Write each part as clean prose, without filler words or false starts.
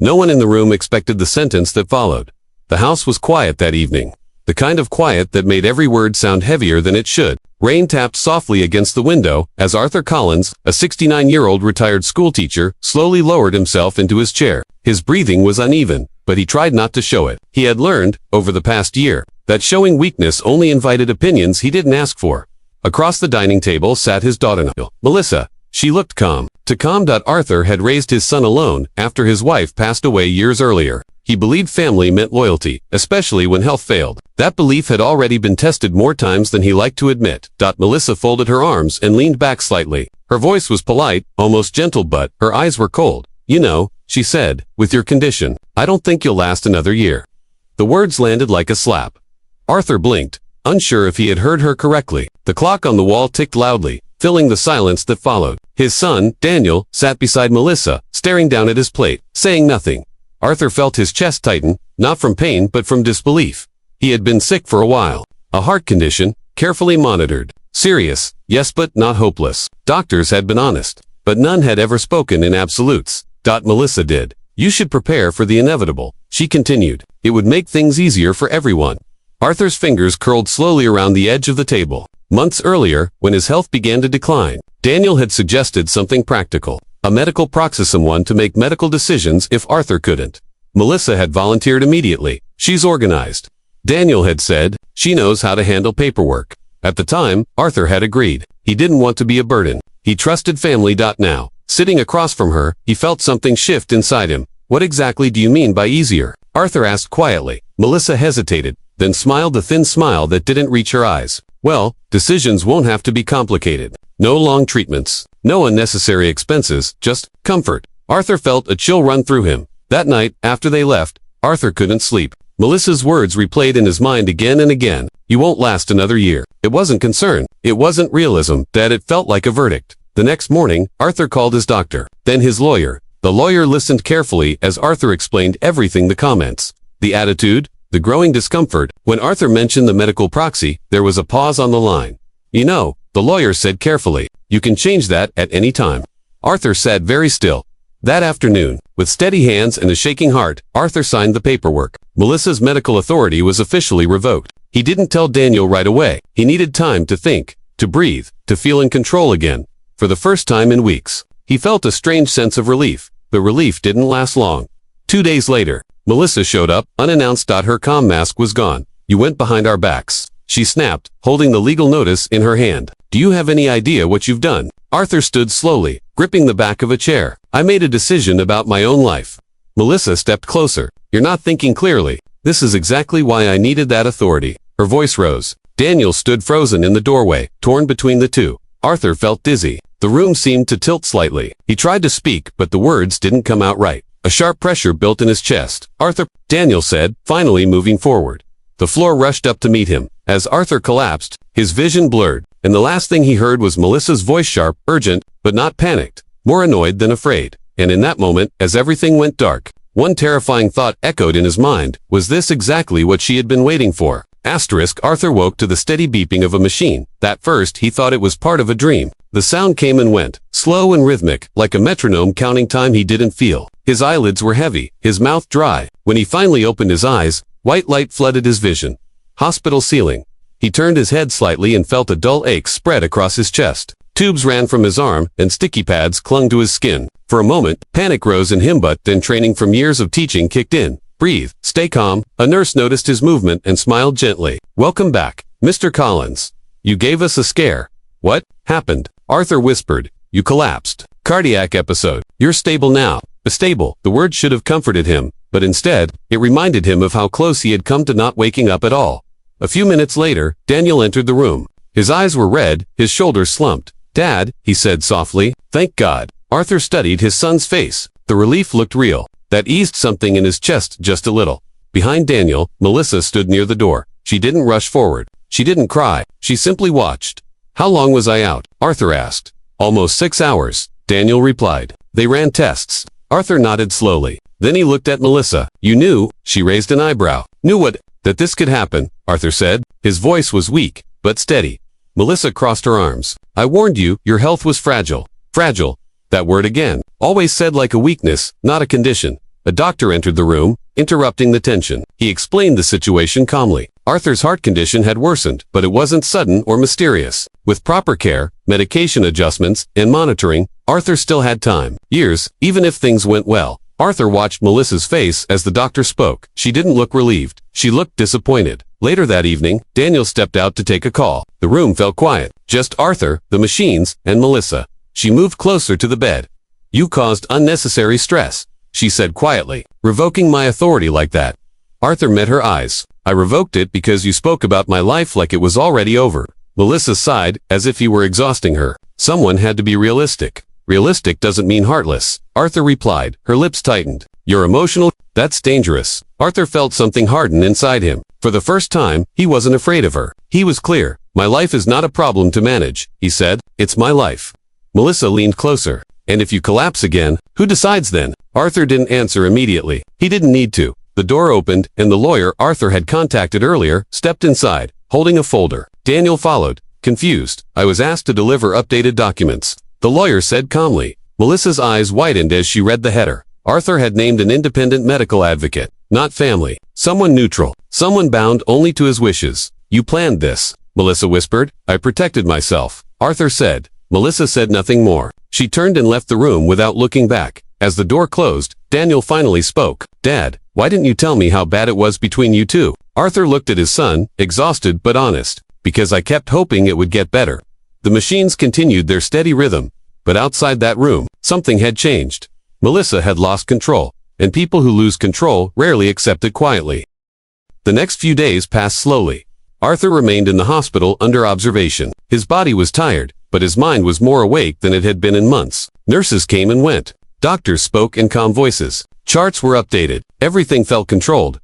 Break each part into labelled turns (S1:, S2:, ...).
S1: No one in the room expected the sentence that followed. The house was quiet that evening. The kind of quiet that made every word sound heavier than it should. Rain tapped softly against the window as Arthur Collins, a 69-year-old retired schoolteacher, slowly lowered himself into his chair. His breathing was uneven, but he tried not to show it. He had learned, over the past year, that showing weakness only invited opinions he didn't ask for. Across the dining table sat his daughter, Melissa. She looked calm. Too calm. Arthur had raised his son alone after his wife passed away years earlier. He believed family meant loyalty, especially when health failed. That belief had already been tested more times than he liked to admit. Melissa folded her arms and leaned back slightly. Her voice was polite, almost gentle, but her eyes were cold. You know, she said, with your condition, I don't think you'll last another year. The words landed like a slap. Arthur blinked, unsure if he had heard her correctly. The clock on the wall ticked loudly, filling the silence that followed. His son, Daniel, sat beside Melissa, staring down at his plate, saying nothing. Arthur felt his chest tighten, not from pain but from disbelief. He had been sick for a while. A heart condition, carefully monitored. Serious, yes, but not hopeless. Doctors had been honest, but none had ever spoken in absolutes. Melissa did. You should prepare for the inevitable, she continued. It would make things easier for everyone. Arthur's fingers curled slowly around the edge of the table. Months earlier, when his health began to decline, Daniel had suggested something practical. A medical proxy, someone to make medical decisions if Arthur couldn't. Melissa had volunteered immediately. She's organized. Daniel had said, she knows how to handle paperwork. At the time, Arthur had agreed. He didn't want to be a burden. He trusted family. Now, sitting across from her, he felt something shift inside him. What exactly do you mean by easier? Arthur asked quietly. Melissa hesitated, then smiled a thin smile that didn't reach her eyes. Well, decisions won't have to be complicated. No long treatments. No unnecessary expenses, just comfort. Arthur felt a chill run through him. That night, after they left, Arthur couldn't sleep. Melissa's words replayed in his mind again and again. You won't last another year. It wasn't concern. It wasn't realism. It felt like a verdict. The next morning, Arthur called his doctor, then his lawyer. The lawyer listened carefully as Arthur explained everything: the comments, the attitude, the growing discomfort. When Arthur mentioned the medical proxy, there was a pause on the line. You know, the lawyer said carefully, you can change that at any time. Arthur sat very still. That afternoon, with steady hands and a shaking heart, Arthur signed the paperwork. Melissa's medical authority was officially revoked. He didn't tell Daniel right away. He needed time to think, to breathe, to feel in control again. For the first time in weeks, he felt a strange sense of relief. The relief didn't last long. 2 days later, Melissa showed up, unannounced. Her calm mask was gone. You went behind our backs, she snapped, holding the legal notice in her hand. Do you have any idea what you've done? Arthur stood slowly, gripping the back of a chair. I made a decision about my own life. Melissa stepped closer. You're not thinking clearly. This is exactly why I needed that authority. Her voice rose. Daniel stood frozen in the doorway, torn between the two. Arthur felt dizzy. The room seemed to tilt slightly. He tried to speak, but the words didn't come out right. A sharp pressure built in his chest. Arthur, Daniel said, finally moving forward. The floor rushed up to meet him. As Arthur collapsed, his vision blurred, and the last thing he heard was Melissa's voice, sharp, urgent, but not panicked, more annoyed than afraid. And in that moment, as everything went dark, one terrifying thought echoed in his mind. Was this exactly what she had been waiting for? Arthur woke to the steady beeping of a machine. At first, he thought it was part of a dream. The sound came and went, slow and rhythmic, like a metronome counting time he didn't feel. His eyelids were heavy, his mouth dry. When he finally opened his eyes, white light flooded his vision. Hospital ceiling. He turned his head slightly and felt a dull ache spread across his chest. Tubes ran from his arm, and sticky pads clung to his skin. For a moment, panic rose in him, but then training from years of teaching kicked in. Breathe, stay calm. A nurse noticed his movement and smiled gently. Welcome back, Mr. Collins. You gave us a scare. What happened? Arthur whispered. You collapsed. Cardiac episode. You're stable now. Stable. The word should have comforted him, but instead, it reminded him of how close he had come to not waking up at all. A few minutes later, Daniel entered the room. His eyes were red, his shoulders slumped. Dad, he said softly. Thank God. Arthur studied his son's face. The relief looked real. That eased something in his chest just a little. Behind Daniel, Melissa stood near the door. She didn't rush forward. She didn't cry. She simply watched. How long was I out? Arthur asked. Almost 6 hours, Daniel replied. They ran tests. Arthur nodded slowly. Then he looked at Melissa. You knew, she raised an eyebrow. Knew what? That this could happen, Arthur said. His voice was weak, but steady. Melissa crossed her arms. I warned you, your health was fragile. Fragile. That word again. Always said like a weakness, not a condition. A doctor entered the room, interrupting the tension. He explained the situation calmly. Arthur's heart condition had worsened, but it wasn't sudden or mysterious. With proper care, medication adjustments, and monitoring, Arthur still had time. Years, even if things went well. Arthur watched Melissa's face as the doctor spoke. She didn't look relieved. She looked disappointed. Later that evening, Daniel stepped out to take a call. The room felt quiet. Just Arthur, the machines, and Melissa. She moved closer to the bed. "You caused unnecessary stress," she said quietly. "Revoking my authority like that." Arthur met her eyes. "I revoked it because you spoke about my life like it was already over." Melissa sighed, as if he were exhausting her. Someone had to be realistic. "Realistic doesn't mean heartless," Arthur replied. Her lips tightened. "You're emotional? That's dangerous." Arthur felt something harden inside him. For the first time, he wasn't afraid of her. He was clear. "My life is not a problem to manage," he said. "It's my life." Melissa leaned closer. "And if you collapse again, who decides then?" Arthur didn't answer immediately. He didn't need to. The door opened, and the lawyer Arthur had contacted earlier stepped inside, holding a folder. Daniel followed, confused. "I was asked to deliver updated documents," the lawyer said calmly. Melissa's eyes widened as she read the header. Arthur had named an independent medical advocate, not family. Someone neutral. Someone bound only to his wishes. "You planned this," Melissa whispered. "I protected myself," Arthur said. Melissa said nothing more. She turned and left the room without looking back. As the door closed, Daniel finally spoke. "Dad, why didn't you tell me how bad it was between you two?" Arthur looked at his son, exhausted but honest. "Because I kept hoping it would get better." The machines continued their steady rhythm. But outside that room, something had changed. Melissa had lost control, and people who lose control rarely accept it quietly. The next few days passed slowly. Arthur remained in the hospital under observation. His body was tired, but his mind was more awake than it had been in months. Nurses came and went. Doctors spoke in calm voices. Charts were updated. Everything felt controlled.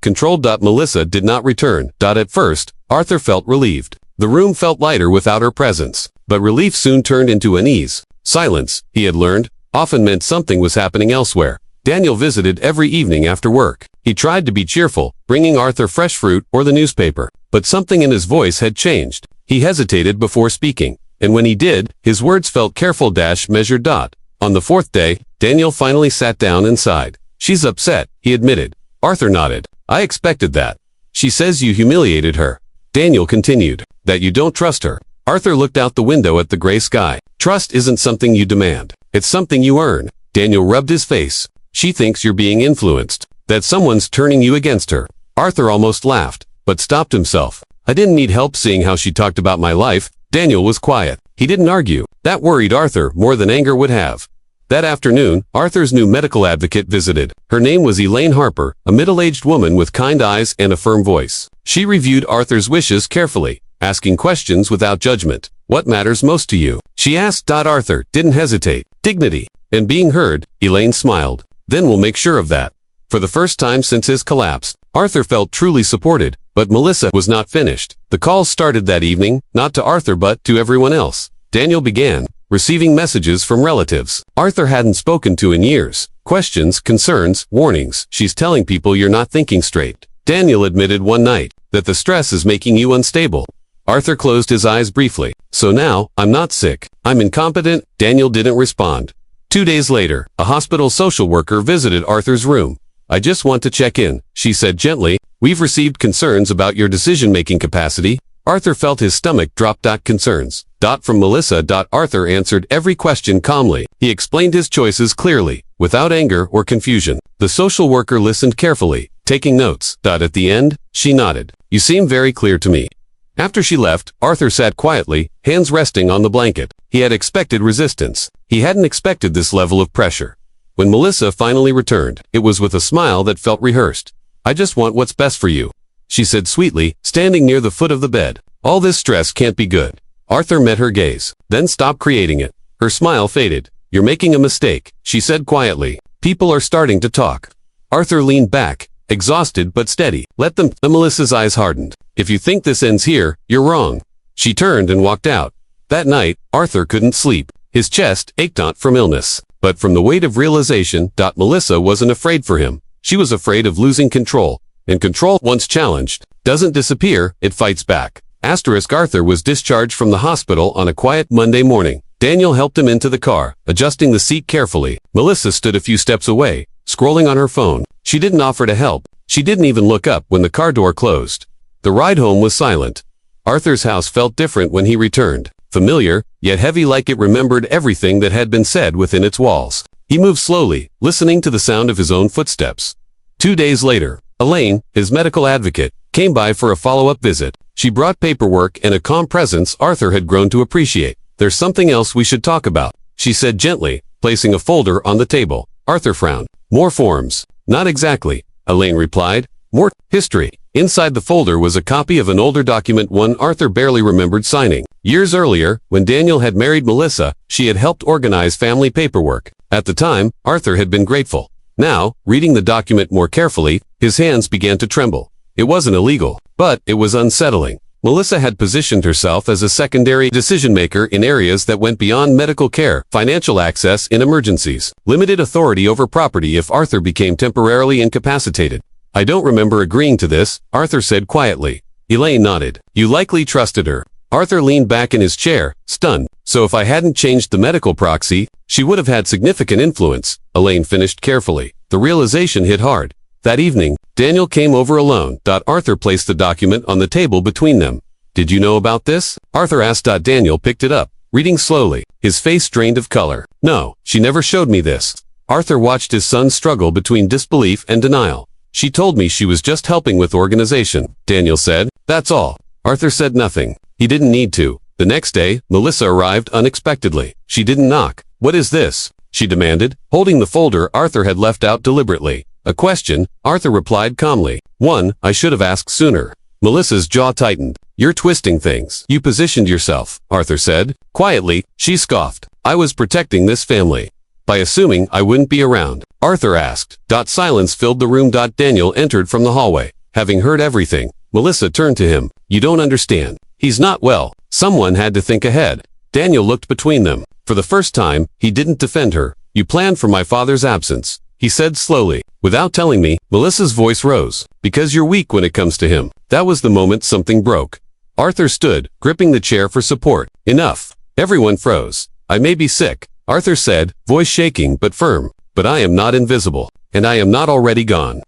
S1: Controlled. Melissa did not return. At first, Arthur felt relieved. The room felt lighter without her presence. But relief soon turned into unease. Silence, he had learned, often meant something was happening elsewhere. Daniel visited every evening after work. He tried to be cheerful, bringing Arthur fresh fruit or the newspaper. But something in his voice had changed. He hesitated before speaking. And when he did, his words felt careful measured. On the fourth day, Daniel finally sat down and sighed. "She's upset," he admitted. Arthur nodded. "I expected that. She says you humiliated her." Daniel continued. "That you don't trust her." Arthur looked out the window at the gray sky. "Trust isn't something you demand. It's something you earn." Daniel rubbed his face. "She thinks you're being influenced. That someone's turning you against her." Arthur almost laughed, but stopped himself. "I didn't need help seeing how she talked about my life." Daniel was quiet. He didn't argue. That worried Arthur more than anger would have. That afternoon, Arthur's new medical advocate visited. Her name was Elaine Harper, a middle-aged woman with kind eyes and a firm voice. She reviewed Arthur's wishes carefully, asking questions without judgment. "What matters most to you?" she asked. Arthur didn't hesitate. "Dignity and being heard," Elaine smiled. "Then we'll make sure of that." For the first time since his collapse, Arthur felt truly supported, but Melissa was not finished. The calls started that evening, not to Arthur but to everyone else. Daniel began receiving messages from relatives Arthur hadn't spoken to in years. Questions, concerns, warnings. "She's telling people you're not thinking straight." Daniel admitted one night that the stress is making you unstable. Arthur closed his eyes briefly. "So now, I'm not sick. I'm incompetent." Daniel didn't respond. 2 days later, a hospital social worker visited Arthur's room. "I just want to check in," she said gently. "We've received concerns about your decision-making capacity." Arthur felt his stomach drop. "Concerns?" From Melissa. Arthur answered every question calmly. He explained his choices clearly, without anger or confusion. The social worker listened carefully, taking notes. At the end, she nodded. "You seem very clear to me." After she left, Arthur sat quietly, hands resting on the blanket. He had expected resistance. He hadn't expected this level of pressure. When Melissa finally returned, it was with a smile that felt rehearsed. "I just want what's best for you," she said sweetly, standing near the foot of the bed. "All this stress can't be good." Arthur met her gaze, then stopped creating it. Her smile faded. "You're making a mistake," she said quietly. "People are starting to talk." Arthur leaned back, exhausted but steady. "Let them." Melissa's eyes hardened. "If you think this ends here, you're wrong." She turned and walked out. That night, Arthur couldn't sleep. His chest ached not from illness, but from the weight of realization. Melissa wasn't afraid for him. She was afraid of losing control. And control, once challenged, doesn't disappear, it fights back. Arthur was discharged from the hospital on a quiet Monday morning. Daniel helped him into the car, adjusting the seat carefully. Melissa stood a few steps away, scrolling on her phone. She didn't offer to help. She didn't even look up when the car door closed. The ride home was silent. Arthur's house felt different when he returned. Familiar, yet heavy, like it remembered everything that had been said within its walls. He moved slowly, listening to the sound of his own footsteps. 2 days later, Elaine, his medical advocate, came by for a follow-up visit. She brought paperwork and a calm presence Arthur had grown to appreciate. "There's something else we should talk about," she said gently, placing a folder on the table. Arthur frowned. "More forms." "Not exactly," Elaine replied. "More history." Inside the folder was a copy of an older document, one Arthur barely remembered signing. Years earlier, when Daniel had married Melissa, she had helped organize family paperwork. At the time, Arthur had been grateful. Now, reading the document more carefully, his hands began to tremble. It wasn't illegal, but it was unsettling. Melissa had positioned herself as a secondary decision-maker in areas that went beyond medical care, financial access in emergencies, limited authority over property if Arthur became temporarily incapacitated. "I don't remember agreeing to this," Arthur said quietly. Elaine nodded. "You likely trusted her." Arthur leaned back in his chair, stunned. "So if I hadn't changed the medical proxy, she would have had significant influence," Elaine finished carefully. The realization hit hard. That evening, Daniel came over alone. Arthur placed the document on the table between them. "Did you know about this?" Arthur asked. Daniel picked it up, reading slowly, his face drained of color. "No, she never showed me this." Arthur watched his son struggle between disbelief and denial. "She told me she was just helping with organization," Daniel said. "That's all." Arthur said nothing. He didn't need to. The next day, Melissa arrived unexpectedly. She didn't knock. "What is this?" she demanded, holding the folder Arthur had left out deliberately. "A question," Arthur replied calmly. "One I should have asked sooner." Melissa's jaw tightened. "You're twisting things." "You positioned yourself," Arthur said. Quietly, she scoffed. "I was protecting this family by assuming I wouldn't be around." Arthur asked. Silence filled the room. Daniel entered from the hallway. Having heard everything, Melissa turned to him. "You don't understand. He's not well. Someone had to think ahead." Daniel looked between them. For the first time, he didn't defend her. "You planned for my father's absence," he said slowly. "Without telling me." Melissa's voice rose. "Because you're weak when it comes to him." That was the moment something broke. Arthur stood, gripping the chair for support. "Enough." Everyone froze. "I may be sick," Arthur said, voice shaking but firm. "But I am not invisible. And I am not already gone."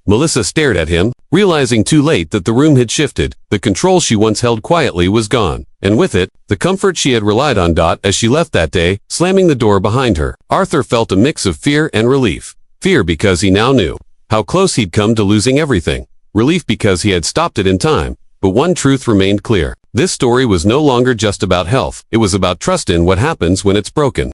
S1: Melissa stared at him, realizing too late that the room had shifted. The control she once held quietly was gone, and with it, the comfort she had relied on. As she left that day, slamming the door behind her, Arthur felt a mix of fear and relief. Fear because he now knew how close he'd come to losing everything. Relief because he had stopped it in time. But one truth remained clear. This story was no longer just about health. It was about trust in what happens when it's broken.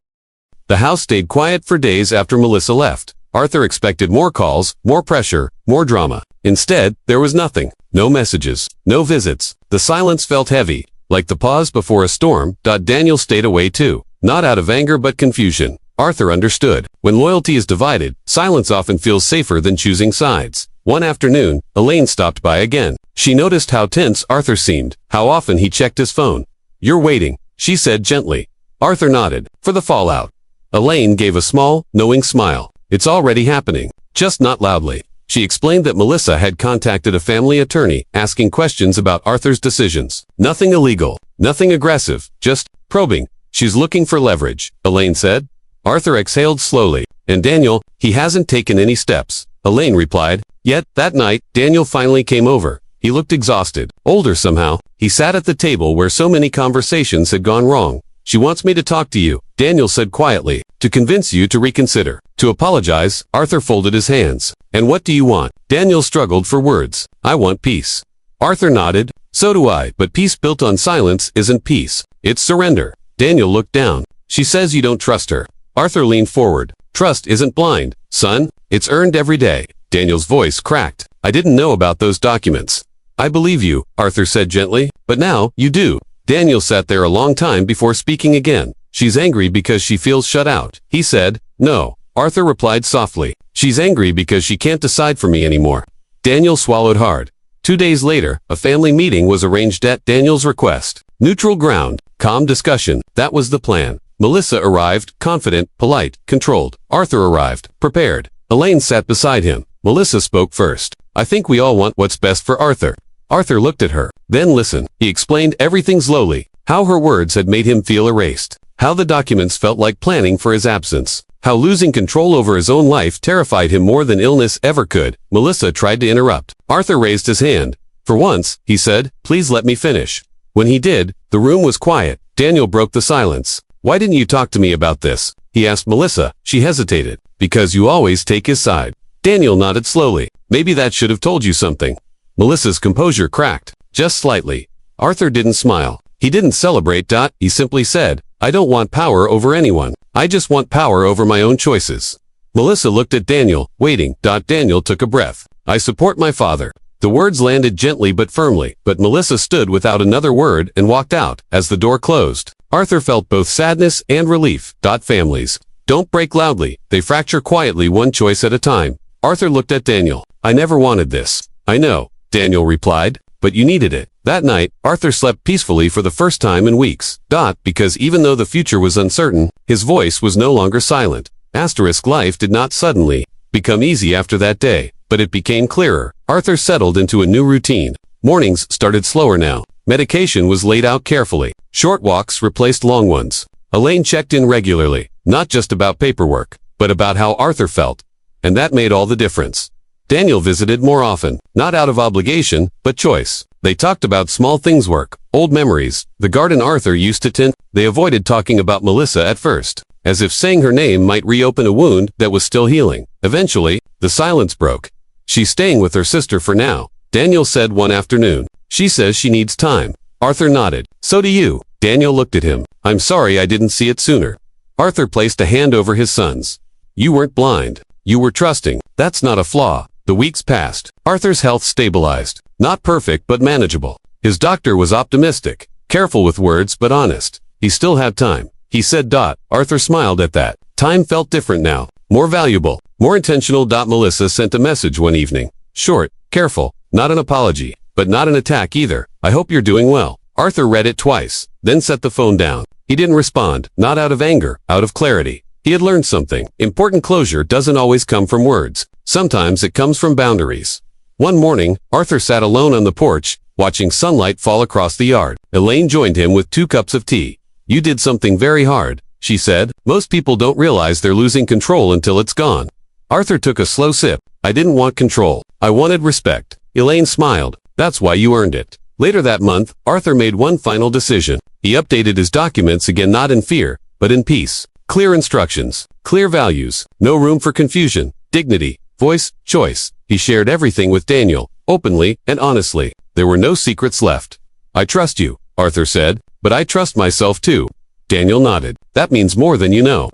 S1: The house stayed quiet for days after Melissa left. Arthur expected more calls, more pressure, more drama. Instead, there was nothing. No messages, no visits. The silence felt heavy, like the pause before a storm. Daniel stayed away too, not out of anger but confusion. Arthur understood. When loyalty is divided, silence often feels safer than choosing sides. One afternoon, Elaine stopped by again. She noticed how tense Arthur seemed, how often he checked his phone. "You're waiting," she said gently. Arthur nodded. "For the fallout." Elaine gave a small, knowing smile. "It's already happening, just not loudly." She explained that Melissa had contacted a family attorney, asking questions about Arthur's decisions. "Nothing illegal, nothing aggressive, just probing. She's looking for leverage," Elaine said. Arthur exhaled slowly. "And Daniel, he hasn't taken any steps," Elaine replied. Yet, that night, Daniel finally came over. He looked exhausted, older somehow. He sat at the table where so many conversations had gone wrong. "She wants me to talk to you," Daniel said quietly, "to convince you to reconsider, to apologize." Arthur folded his hands. "And what do you want?" Daniel struggled for words. "I want peace." Arthur nodded. "So do I, but peace built on silence isn't peace. It's surrender." Daniel looked down. "She says you don't trust her." Arthur leaned forward. "Trust isn't blind, son. It's earned every day." Daniel's voice cracked. "I didn't know about those documents." "I believe you," Arthur said gently. "But now, you do." Daniel sat there a long time before speaking again. "She's angry because she feels shut out," he said. "No," Arthur replied softly. "She's angry because she can't decide for me anymore." Daniel swallowed hard. 2 days later, a family meeting was arranged at Daniel's request. Neutral ground, calm discussion, that was the plan. Melissa arrived, confident, polite, controlled. Arthur arrived, prepared. Elaine sat beside him. Melissa spoke first. "I think we all want what's best for Arthur." Arthur looked at her. "Then listen." He explained everything slowly. How her words had made him feel erased. How the documents felt like planning for his absence. How losing control over his own life terrified him more than illness ever could. Melissa tried to interrupt. Arthur raised his hand. For once, he said, please let me finish. When he did, the room was quiet. Daniel broke the silence. Why didn't you talk to me about this? He asked Melissa. She hesitated. Because you always take his side. Daniel nodded slowly. Maybe that should have told you something. Melissa's composure cracked. Just slightly. Arthur didn't smile. He didn't celebrate. He simply said, I don't want power over anyone. I just want power over my own choices. Melissa looked at Daniel, waiting. Daniel took a breath. I support my father. The words landed gently but firmly, but Melissa stood without another word and walked out. As the door closed, Arthur felt both sadness and relief. Families don't break loudly. They fracture quietly, one choice at a time. Arthur looked at Daniel. I never wanted this. I know, Daniel replied, but you needed it. That night, Arthur slept peacefully for the first time in weeks. Because even though the future was uncertain, his voice was no longer silent. Life did not suddenly become easy after that day, but it became clearer. Arthur settled into a new routine. Mornings started slower now. Medication was laid out carefully. Short walks replaced long ones. Elaine checked in regularly, not just about paperwork, but about how Arthur felt. And that made all the difference. Daniel visited more often, not out of obligation, but choice. They talked about small things, work, old memories, the garden Arthur used to tend. They avoided talking about Melissa at first, as if saying her name might reopen a wound that was still healing. Eventually, the silence broke. She's staying with her sister for now, Daniel said one afternoon. She says she needs time. Arthur nodded. So do you. Daniel looked at him. I'm sorry I didn't see it sooner. Arthur placed a hand over his son's. You weren't blind. You were trusting. That's not a flaw. The weeks passed. Arthur's health stabilized. Not perfect but manageable. His doctor was optimistic. Careful with words but honest. He still had time. He said. Arthur smiled at that. Time felt different now. More valuable. More intentional. Melissa sent a message one evening. Short, careful, not an apology, but not an attack either. I hope you're doing well. Arthur read it twice, then set the phone down. He didn't respond, not out of anger, out of clarity. He had learned something. Important closure doesn't always come from words. Sometimes it comes from boundaries. One morning, Arthur sat alone on the porch, watching sunlight fall across the yard. Elaine joined him with 2 cups of tea. You did something very hard, she said. Most people don't realize they're losing control until it's gone. Arthur took a slow sip. I didn't want control. I wanted respect. Elaine smiled. That's why you earned it. Later that month, Arthur made one final decision. He updated his documents again, not in fear, but in peace. Clear instructions, clear values, no room for confusion, dignity, voice, choice. He shared everything with Daniel, openly and honestly. There were no secrets left. I trust you, Arthur said, but I trust myself too. Daniel nodded. That means more than you know.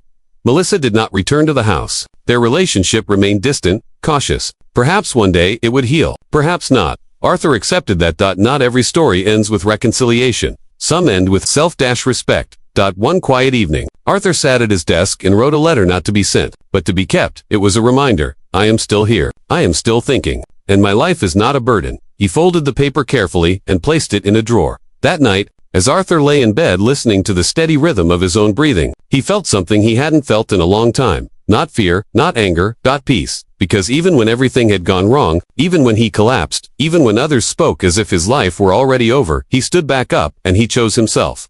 S1: Melissa did not return to the house. Their relationship remained distant, cautious. Perhaps one day it would heal. Perhaps not. Arthur accepted that. Not every story ends with reconciliation. Some end with self-respect. One quiet evening, Arthur sat at his desk and wrote a letter not to be sent, but to be kept. It was a reminder. I am still here. I am still thinking. And my life is not a burden. He folded the paper carefully and placed it in a drawer. That night, as Arthur lay in bed listening to the steady rhythm of his own breathing, he felt something he hadn't felt in a long time. Not fear, not anger, peace. Because even when everything had gone wrong, even when he collapsed, even when others spoke as if his life were already over, he stood back up and he chose himself.